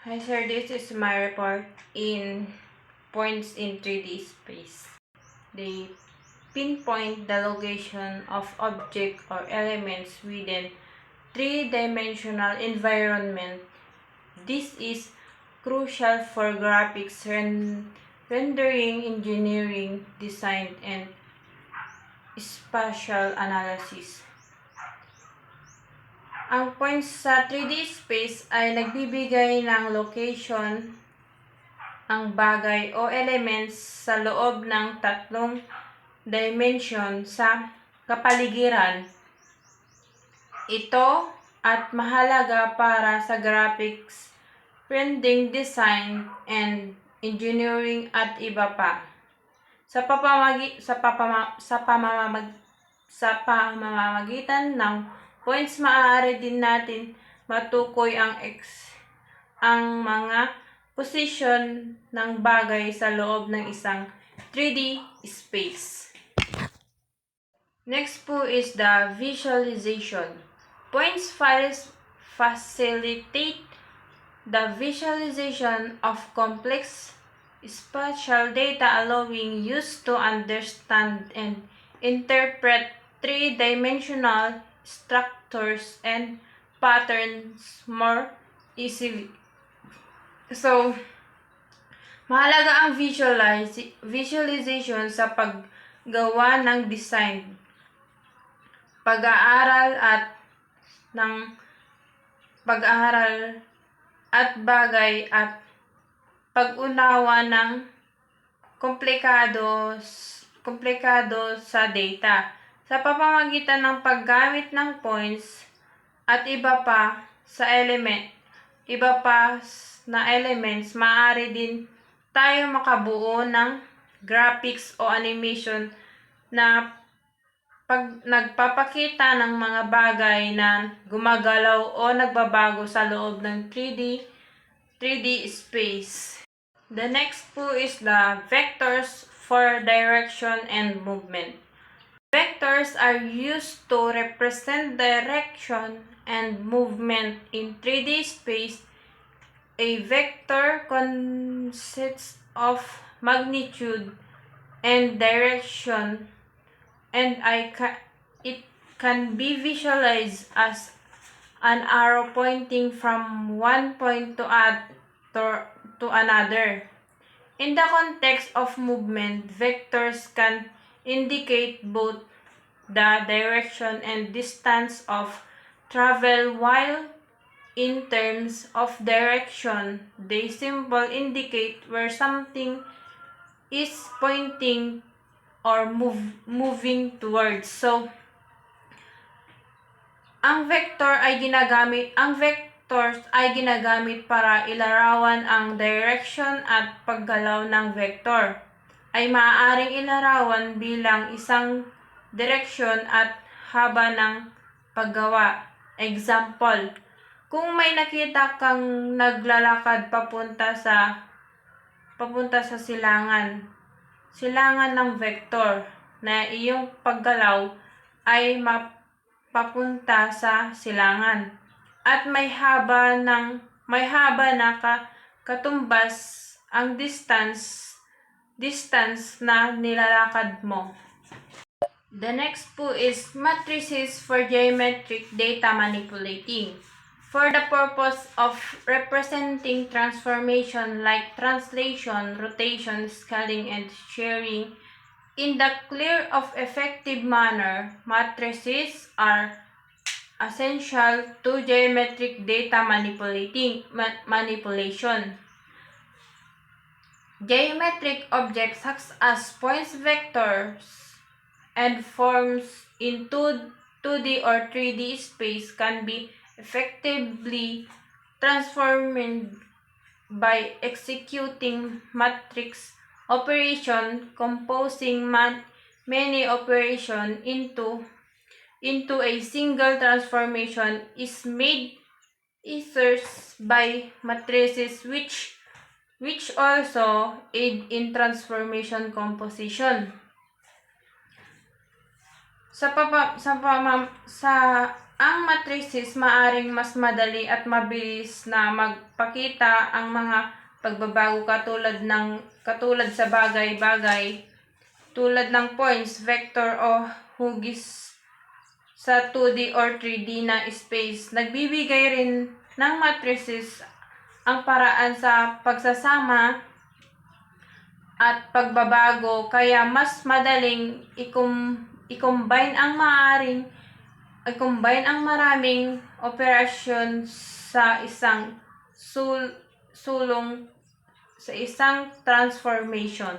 Hi sir, this is my report in points in 3D space. They pinpoint the location of objects or elements within three-dimensional environment. This is crucial for graphics, rendering, engineering, design, and spatial analysis. Ang points sa 3D space ay nagbibigay ng location ang bagay o elements sa loob ng tatlong dimension sa kapaligiran. Ito at mahalaga para sa graphics, printing, design, and engineering at iba pa. Sa pamamagitan ng points, maaari din natin matukoy ang mga posisyon ng bagay sa loob ng isang 3D space. Next po is the visualization. Points facilitate the visualization of complex spatial data, allowing use to understand and interpret three-dimensional structures and patterns more easily. So, mahalaga ang visualization sa paggawa ng design, pag-aaral at bagay at pag-unawa ng komplikado sa data. Sa pamamagitan ng paggamit ng points at iba pa na elements, maaari din tayo makabuo ng graphics o animation na nagpapakita ng mga bagay na gumagalaw o nagbabago sa loob ng 3D space. The next po is the vectors for direction and movement. Vectors are used to represent direction and movement in 3D space. A vector consists of magnitude and direction, and it can be visualized as an arrow pointing from one point to another. In the context of movement, vectors can indicate both the direction and distance of travel, while in terms of direction, they simply indicate where something is pointing or moving towards. So, ang vectors ay ginagamit para ilarawan ang direction at paggalaw ng vector. Ay maaaring ilarawan bilang isang direksyon at haba ng paggawa. Example, kung may nakita kang naglalakad papunta sa silangan ng vector na iyong paggalaw ay papunta sa silangan, at may haba na katumbas ang distance na nilalakad mo. The next po is matrices for geometric data manipulating. For the purpose of representing transformation like translation, rotation, scaling, and shearing in the clear of effective manner, matrices are essential to geometric data manipulation. Geometric objects such as points, vectors, and forms in 2D or 3D space can be effectively transformed by executing matrix operation, composing many operations into a single transformation is made easier by matrices, which also aid in transformation composition. Sa Ang matrices maaring mas madali at mabilis na magpakita ang mga pagbabago katulad sa bagay-bagay tulad ng points, vector o hugis sa 2D or 3D na space. Nagbibigay rin ng matrices ang paraan sa pagsasama at pagbabago, kaya mas madaling i-combine ang maraming operasyon sa isang sulong sa isang transformation.